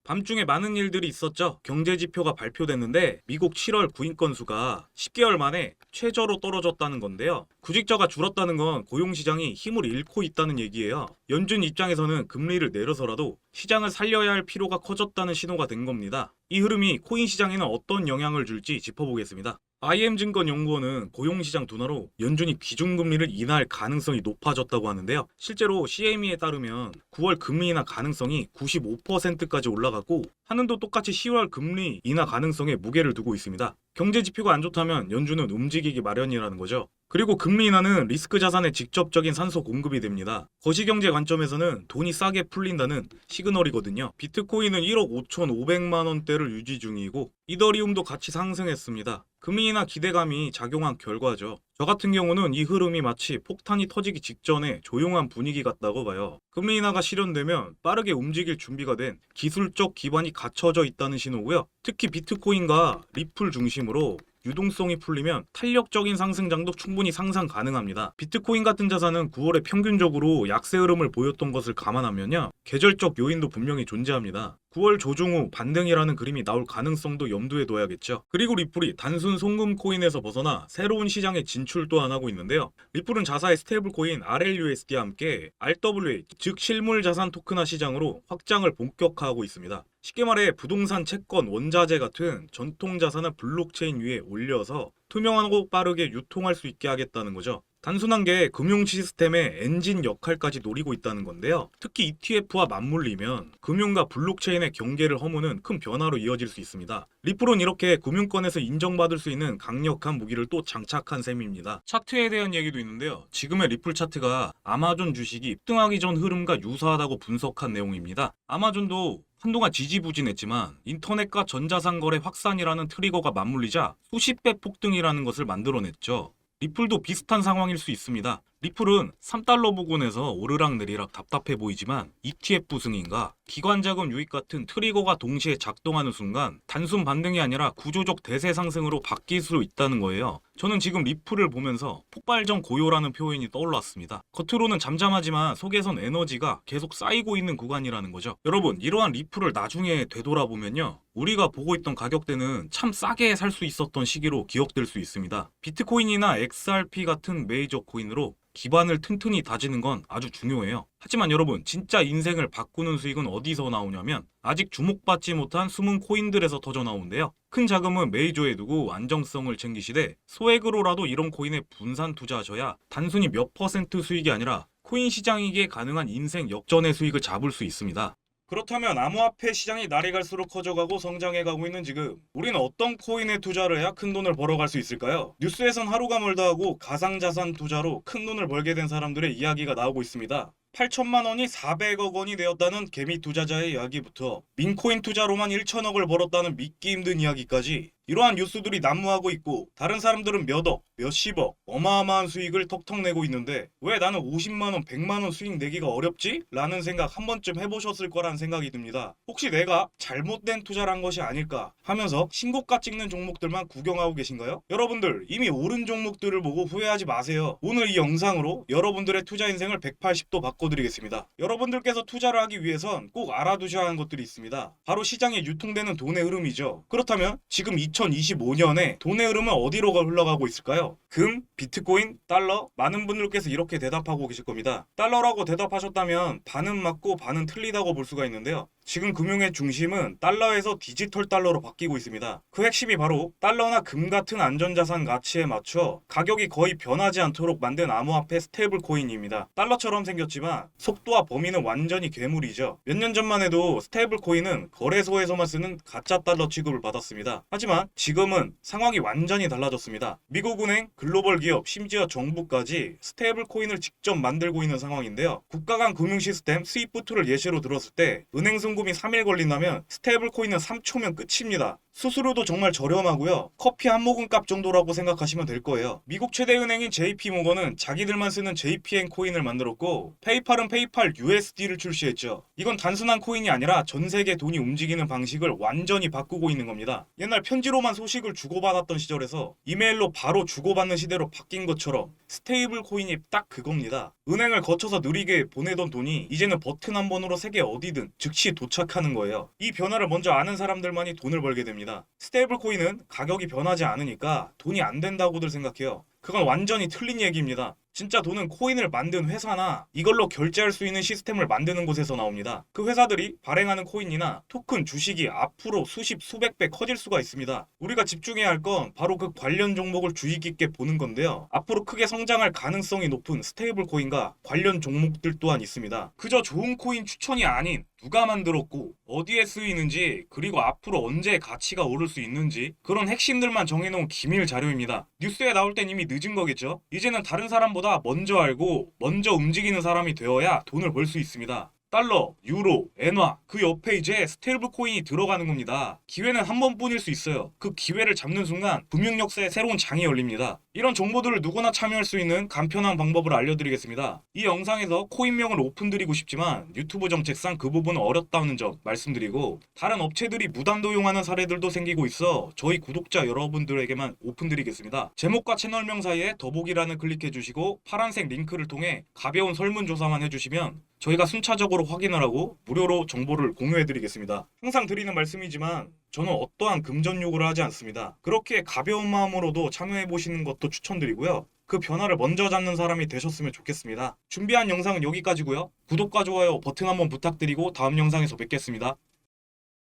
밤중에 많은 일들이 있었죠. 경제 지표가 발표됐는데 미국 7월 구인 건수가 10개월 만에 최저로 떨어졌다는 건데요. 구직자가 줄었다는 건 고용 시장이 힘을 잃고 있다는 얘기예요. 연준 입장에서는 금리를 내려서라도 시장을 살려야 할 필요가 커졌다는 신호가 된 겁니다. 이 흐름이 코인 시장에는 어떤 영향을 줄지 짚어보겠습니다. IM증권연구원은 고용시장 둔화로 연준이 기준금리를 인하할 가능성이 높아졌다고 하는데요. 실제로 CME에 따르면 9월 금리 인하 가능성이 95%까지 올라갔고 한은도 똑같이 10월 금리 인하 가능성에 무게를 두고 있습니다. 경제 지표가 안 좋다면 연준은 움직이기 마련이라는 거죠. 그리고 금리 인하는 리스크 자산의 직접적인 산소 공급이 됩니다. 거시경제 관점에서는 돈이 싸게 풀린다는 시그널이거든요. 비트코인은 1억 5,500만 원대를 유지 중이고 이더리움도 같이 상승했습니다. 금리 인하 기대감이 작용한 결과죠. 저 같은 경우는 이 흐름이 마치 폭탄이 터지기 직전에 조용한 분위기 같다고 봐요. 금리 인하가 실현되면 빠르게 움직일 준비가 된 기술적 기반이 갖춰져 있다는 신호고요. 특히 비트코인과 리플 중심으로 유동성이 풀리면 탄력적인 상승장도 충분히 상상 가능합니다. 비트코인 같은 자산은 9월에 평균적으로 약세 흐름을 보였던 것을 감안하면요. 계절적 요인도 분명히 존재합니다. 9월 조정 후 반등이라는 그림이 나올 가능성도 염두에 둬야겠죠. 그리고 리플이 단순 송금 코인에서 벗어나 새로운 시장에 진출도 안 하고 있는데요. 리플은 자사의 스테이블 코인 RLUSD와 함께 RWA, 즉 실물 자산 토큰화 시장으로 확장을 본격화하고 있습니다. 쉽게 말해 부동산, 채권, 원자재 같은 전통 자산을 블록체인 위에 올려서 투명하고 빠르게 유통할 수 있게 하겠다는 거죠. 단순한 게 금융 시스템의 엔진 역할까지 노리고 있다는 건데요. 특히 ETF와 맞물리면 금융과 블록체인의 경계를 허무는 큰 변화로 이어질 수 있습니다. 리플은 이렇게 금융권에서 인정받을 수 있는 강력한 무기를 또 장착한 셈입니다. 차트에 대한 얘기도 있는데요. 지금의 리플 차트가 아마존 주식이 급등하기 전 흐름과 유사하다고 분석한 내용입니다. 아마존도 한동안 지지부진했지만 인터넷과 전자상 거래 확산이라는 트리거가 맞물리자 수십 배 폭등이라는 것을 만들어냈죠. 리플도 비슷한 상황일 수 있습니다. 리플은 3달러 부근에서 오르락내리락 답답해 보이지만 ETF 승인과 기관자금 유입 같은 트리거가 동시에 작동하는 순간 단순 반등이 아니라 구조적 대세 상승으로 바뀔 수 있다는 거예요. 저는 지금 리플을 보면서 폭발적 고요라는 표현이 떠올랐습니다. 겉으로는 잠잠하지만 속에선 에너지가 계속 쌓이고 있는 구간이라는 거죠. 여러분, 이러한 리플을 나중에 되돌아보면요. 우리가 보고 있던 가격대는 참 싸게 살 수 있었던 시기로 기억될 수 있습니다. 비트코인이나 XRP 같은 메이저 코인으로 기반을 튼튼히 다지는 건 아주 중요해요. 하지만 여러분, 진짜 인생을 바꾸는 수익은 어디서 나오냐면 아직 주목받지 못한 숨은 코인들에서 터져 나오는데요. 큰 자금은 메이저에 두고 안정성을 챙기시되 소액으로라도 이런 코인에 분산 투자하셔야 단순히 몇 퍼센트 수익이 아니라 코인 시장이기에 가능한 인생 역전의 수익을 잡을 수 있습니다. 그렇다면 암호화폐 시장이 날이 갈수록 커져가고 성장해가고 있는 지금 우리는 어떤 코인에 투자를 해야 큰 돈을 벌어갈 수 있을까요? 뉴스에선 하루가 멀다 하고 가상자산 투자로 큰 돈을 벌게 된 사람들의 이야기가 나오고 있습니다. 8천만 원이 400억 원이 되었다는 개미 투자자의 이야기부터 민코인 투자로만 1천억을 벌었다는 믿기 힘든 이야기까지 이러한 뉴스들이 난무하고 있고 다른 사람들은 몇억, 몇십억, 어마어마한 수익을 턱턱 내고 있는데 왜 나는 50만 원, 100만 원 수익 내기가 어렵지? 라는 생각 한 번쯤 해보셨을 거란 생각이 듭니다. 혹시 내가 잘못된 투자를 한 것이 아닐까 하면서 신고가 찍는 종목들만 구경하고 계신가요? 여러분들 이미 오른 종목들을 보고 후회하지 마세요. 오늘 이 영상으로 여러분들의 투자 인생을 180도 바꿔드리겠습니다. 여러분들께서 투자를 하기 위해선 꼭 알아두셔야 하는 것들이 있습니다. 바로 시장에 유통되는 돈의 흐름이죠. 그렇다면 지금 2025년에 돈의 흐름은 어디로 흘러가고 있을까요? 금, 비트코인, 달러? 많은 분들께서 이렇게 대답하고 계실 겁니다. 달러라고 대답하셨다면 반은 맞고 반은 틀리다고 볼 수가 있는데요. 지금 금융의 중심은 달러에서 디지털 달러로 바뀌고 있습니다. 그 핵심이 바로 달러나 금 같은 안전자산 가치에 맞춰 가격이 거의 변하지 않도록 만든 암호화폐 스테이블 코인입니다. 달러처럼 생겼지만 속도와 범위는 완전히 괴물이죠. 몇 년 전만 해도 스테이블 코인은 거래소에서만 쓰는 가짜 달러 취급을 받았습니다. 하지만 지금은 상황이 완전히 달라졌습니다. 미국은행, 글로벌 기업, 심지어 정부까지 스테이블 코인을 직접 만들고 있는 상황인데요. 국가 간 금융 시스템 스위프트를 예시로 들었을 때 은행 송금이 3일 걸린다면 스테이블 코인은 3초면 끝입니다. 수수료도 정말 저렴하고요. 커피 한 모금 값 정도라고 생각하시면 될 거예요. 미국 최대 은행인 JP모건은 자기들만 쓰는 JPN 코인을 만들었고 페이팔은 페이팔 USD를 출시했죠. 이건 단순한 코인이 아니라 전 세계 돈이 움직이는 방식을 완전히 바꾸고 있는 겁니다. 옛날 편지로만 소식을 주고받았던 시절에서 이메일로 바로 주고받는 시대로 바뀐 것처럼 스테이블 코인이 딱 그겁니다. 은행을 거쳐서 느리게 보내던 돈이 이제는 버튼 한 번으로 세계 어디든 즉시 도착하는 거예요. 이 변화를 먼저 아는 사람들만이 돈을 벌게 됩니다. 스테이블 코인은 가격이 변하지 않으니까 돈이 안 된다고들 생각해요. 그건 완전히 틀린 얘기입니다. 진짜 돈은 코인을 만든 회사나 이걸로 결제할 수 있는 시스템을 만드는 곳에서 나옵니다. 그 회사들이 발행하는 코인이나 토큰 주식이 앞으로 수십 수백 배 커질 수가 있습니다. 우리가 집중해야 할 건 바로 그 관련 종목을 주의 깊게 보는 건데요. 앞으로 크게 성장할 가능성이 높은 스테이블 코인과 관련 종목들 또한 있습니다. 그저 좋은 코인 추천이 아닌 누가 만들었고 어디에 쓰이는지 그리고 앞으로 언제 가치가 오를 수 있는지 그런 핵심들만 정해놓은 기밀 자료입니다. 뉴스에 나올 땐 이미 늦은 거겠죠? 이제는 다른 사람보다 먼저 알고 먼저 움직이는 사람이 되어야 돈을 벌 수 있습니다. 달러, 유로, 엔화 그 옆에 이제 스테이블 코인이 들어가는 겁니다. 기회는 한 번뿐일 수 있어요. 그 기회를 잡는 순간 금융 역사에 새로운 장이 열립니다. 이런 정보들을 누구나 참여할 수 있는 간편한 방법을 알려드리겠습니다. 이 영상에서 코인명을 오픈드리고 싶지만 유튜브 정책상 그 부분은 어렵다는 점 말씀드리고 다른 업체들이 무단 도용하는 사례들도 생기고 있어 저희 구독자 여러분들에게만 오픈드리겠습니다. 제목과 채널명 사이에 더보기란을 클릭해주시고 파란색 링크를 통해 가벼운 설문조사만 해주시면 저희가 순차적으로 확인을 하고 무료로 정보를 공유해드리겠습니다. 항상 드리는 말씀이지만 저는 어떠한 금전 요구를 하지 않습니다. 그렇게 가벼운 마음으로도 참여해보시는 것도 추천드리고요. 그 변화를 먼저 잡는 사람이 되셨으면 좋겠습니다. 준비한 영상은 여기까지고요. 구독과 좋아요 버튼 한번 부탁드리고 다음 영상에서 뵙겠습니다.